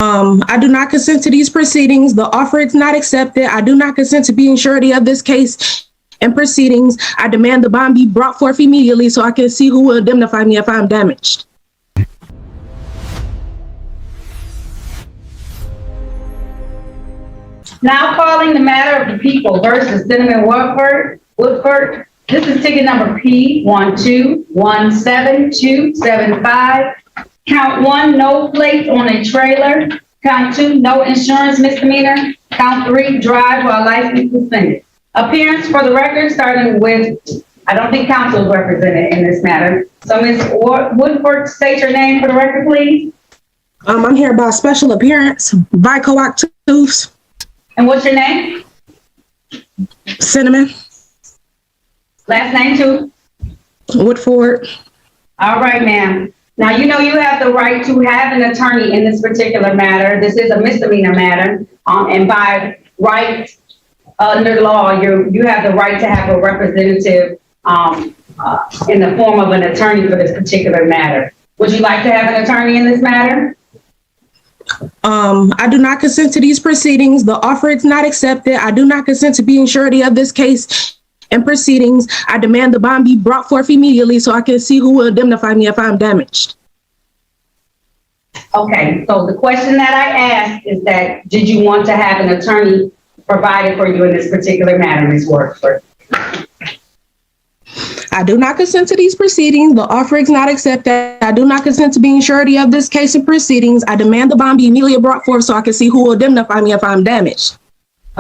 I do not consent to these proceedings. The offer is not accepted. I do not consent to being surety of this case and proceedings. I demand the bond be brought forth immediately so I can see who will indemnify me if I'm damaged. Now calling the matter of the people versus Cinnamon Woodford. This is ticket number P1217275. Count 1, no plate on a trailer. Count 2, no insurance misdemeanor. Count 3, drive while license suspended. Appearance for the record, starting with, I don't think counsel is represented in this matter. So Ms. Woodford, state your name for the record, please. I'm here by special appearance by coactus. And what's your name? Cinnamon. Last name too? Woodford. All right, ma'am. Now, you know you have the right to have an attorney in this particular matter. This is a misdemeanor matter, and by right under law, you have the right to have a representative in the form of an attorney for this particular matter. Would you like to have an attorney in this matter? I do not consent to these proceedings. The offer is not accepted. I do not consent to being surety of this case and proceedings. I demand the bond be brought forth immediately so I can see who will indemnify me if I'm damaged. Okay, so the question that I asked is that, did you want to have an attorney provided for you in this particular matter, Ms. Woodford? I do not consent to these proceedings. The offer is not accepted. I do not consent to being surety of this case and proceedings. I demand the bond be immediately brought forth so I can see who will indemnify me if I'm damaged.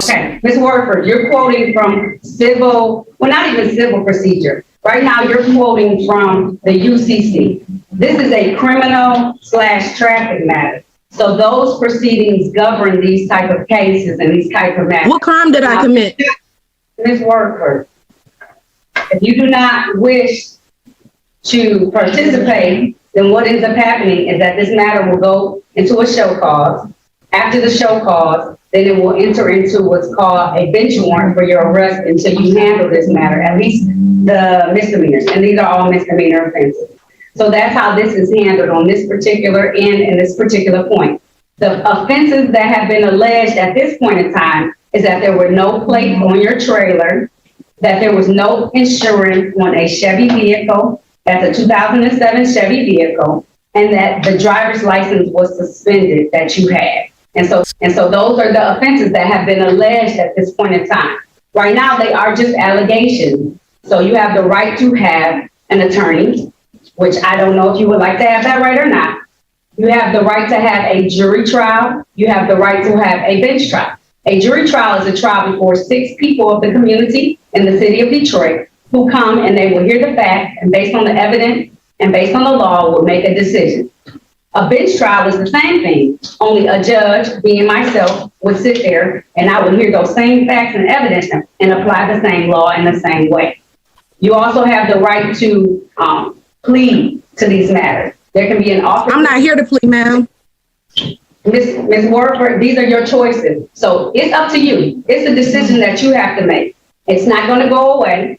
Okay, Ms. Woodford, you're quoting from civil, well, not even civil procedure. Right now, you're quoting from the UCC. This is a criminal/traffic matter. So those proceedings govern these type of cases and these type of matters. What crime did I commit? Ms. Woodford, if you do not wish to participate, then what ends up happening is that this matter will go into a show cause. After the show cause, then it will enter into what's called a bench warrant for your arrest until you handle this matter, at least the misdemeanors. And these are all misdemeanor offenses. So that's how this is handled on this particular end and this particular point. The offenses that have been alleged at this point in time is that there were no plates on your trailer, that there was no insurance on a Chevy vehicle, that's a 2007 Chevy vehicle, and that the driver's license was suspended that you had. And so those are the offenses that have been alleged at this point in time. Right now, they are just allegations. So you have the right to have an attorney, which I don't know if you would like to have that right or not. You have the right to have a jury trial. You have the right to have a bench trial. A jury trial is a trial before 6 people of the community in the city of Detroit who come and they will hear the facts, and based on the evidence and based on the law will make a decision. A bench trial is the same thing, only a judge, being myself, would sit there and I would hear those same facts and evidence and apply the same law in the same way. You also have the right to plead to these matters. There can be an offer. I'm not here to plead, ma'am. Ms. Woodford, these are your choices. So it's up to you. It's a decision that you have to make. It's not going to go away,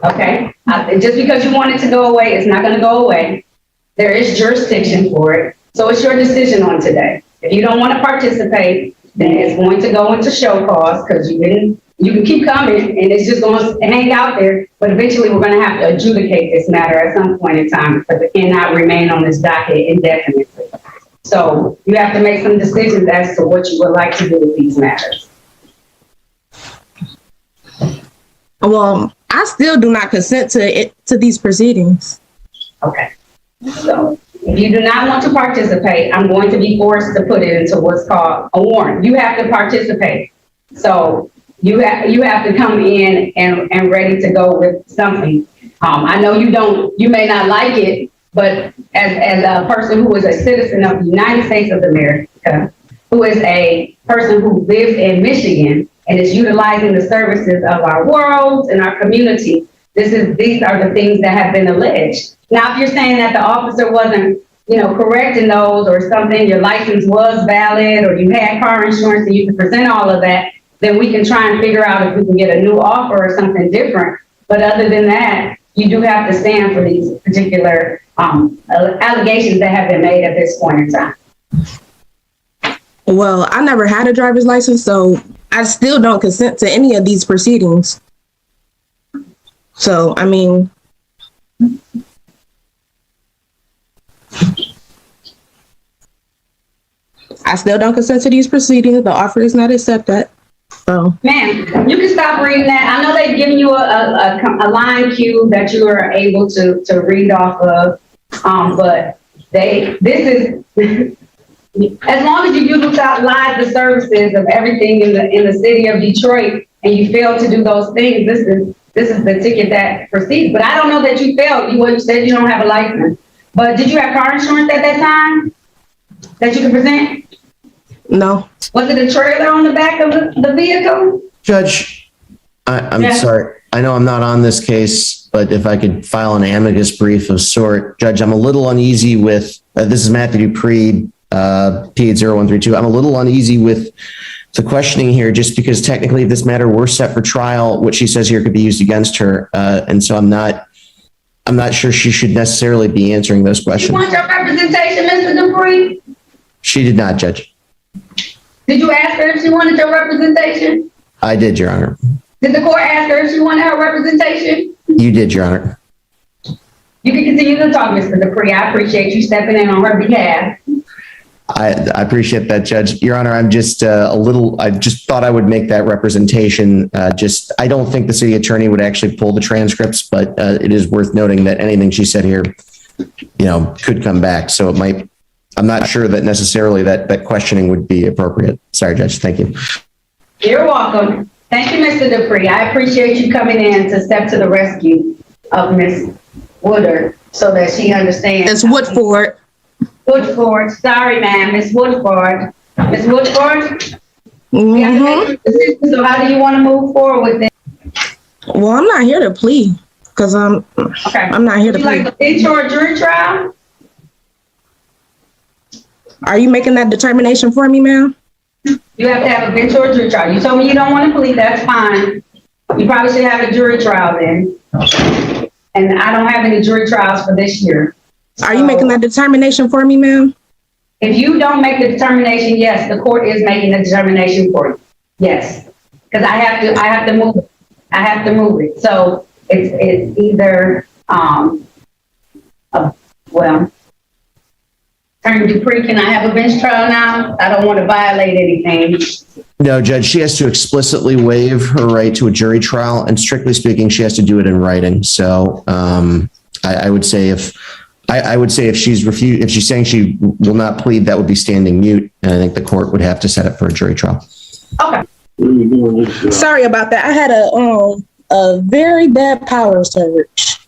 okay? Just because you want it to go away, it's not going to go away. There is jurisdiction for it. So it's your decision on today. If you don't want to participate, then it's going to go into show cause because you can keep coming and it's just going to hang out there. But eventually we're going to have to adjudicate this matter at some point in time because it cannot remain on this docket indefinitely. So you have to make some decisions as to what you would like to do with these matters. Well, I still do not consent to these proceedings. Okay. So if you do not want to participate, I'm going to be forced to put it into what's called a warrant. You have to participate. So you have to come in and ready to go with something. I know you may not like it, but as a person who is a citizen of the United States of America, who is a person who lives in Michigan and is utilizing the services of our world and our community, these are the things that have been alleged. Now, if you're saying that the officer wasn't, correct in those or something, your license was valid or you had car insurance and you can present all of that, then we can try and figure out if we can get a new offer or something different. But other than that, you do have to stand for these particular allegations that have been made at this point in time. Well, I never had a driver's license, so I still don't consent to any of these proceedings. So, I mean, I still don't consent to these proceedings. The offer is not accepted. So, Ma'am, you can stop reading that. I know they've given you a line cue that you are able to read off of, but this is, as long as you utilize the services of everything in the city of Detroit and you fail to do those things, this is the ticket that proceeds. But I don't know that you failed. You said you don't have a license. But did you have car insurance at that time that you can present? no. Was it a trailer on the back of the vehicle? Judge, I'm sorry. I know I'm not on this case, but if I could file an amicus brief of sort. Judge, I'm a little uneasy with, this is Matthew Dupree, P80132. I'm a little uneasy with the questioning here, just because technically if this matter were set for trial, what she says here could be used against her. And so I'm not sure she should necessarily be answering those questions. You want your representation, Mr. Dupree? She did not, Judge. Did you ask her if she wanted your representation? I did, Your Honor. Did the court ask her if she wanted her representation? You did, Your Honor. You can continue to talk, Mr. Dupree. I appreciate you stepping in on her behalf. I appreciate that, Judge. Your Honor, I'm just I just thought I would make that representation. I don't think the city attorney would actually pull the transcripts, but it is worth noting that anything she said here, could come back. So it might, I'm not sure that necessarily that questioning would be appropriate. Sorry, Judge. Thank you. You're welcome. Thank you, Mr. Dupree. I appreciate you coming in to step to the rescue of Miss Woodard so that she understands. It's Woodford. Woodford. Sorry, ma'am. Miss Woodford. Miss Woodford? Mm-hmm. So how do you want to move forward with this? Well, I'm not here to plead because I'm not here to Would you plead. like a bench or a jury trial? Are you making that determination for me, ma'am? You have to have a bench or a jury trial. You told me you don't want to plead. That's fine. You probably should have a jury trial then. And I don't have any jury trials for this year. Are you making that determination for me, ma'am? If you don't make the determination, yes, the court is making the determination for you. Yes, because I have to move it. I have to move it. So it's either Attorney Dupree, can I have a bench trial now? I don't want to violate anything. No, Judge, she has to explicitly waive her right to a jury trial, and strictly speaking, she has to do it in writing. So I would say if she's saying she will not plead, that would be standing mute, and I think the court would have to set it for a jury trial. Okay. Sorry about that. I had a very bad power surge.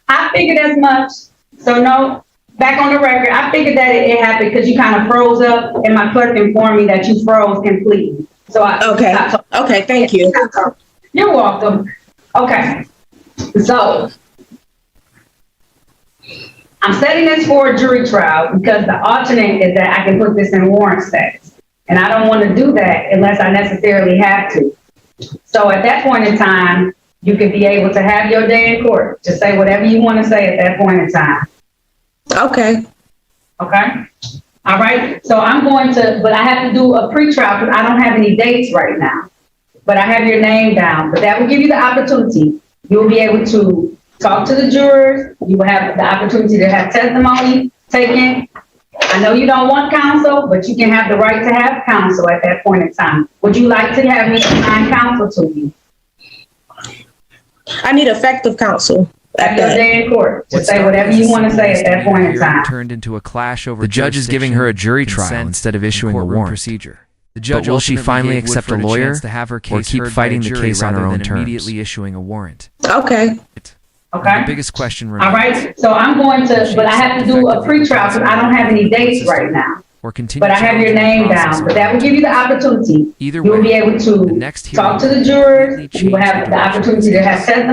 I figured as much. So no, back on the record, I figured that it happened because you kind of froze up, and my clerk informed me that you froze completely. So Okay, thank you. You're welcome. Okay, so I'm setting this for a jury trial because the alternate is that I can put this in warrant status, and I don't want to do that unless I necessarily have to. So at that point in time, you could be able to have your day in court to say whatever you want to say at that point in time. Okay. Okay. All right. So I'm going to, but I have to do a pre-trial because I don't have any dates right now. But I have your name down. But that will give you the opportunity. You'll be able to talk to the jurors. You will have the opportunity to have testimony taken. I know you don't want counsel, but you can have the right to have counsel at that point in time. Would you like to have me assign counsel to you? I need effective counsel. At your day in court to say whatever you want to say at that point in time. Turned into a clash over the judge is giving her a jury trial instead of issuing a warrant. Procedure. The judge will she finally accept a lawyer to have her or case keep heard fighting by a the jury case on her rather own than terms? immediately issuing a warrant. Okay. Okay. The biggest question remains. All right. So I'm going to, but I have to do a pre-trial because I don't have any dates right now. Or continue. But I have your name down. But that will give you the opportunity. Either You'll way, be able the to next talk to hearing the jurors. will You will have the opportunity to have testimony.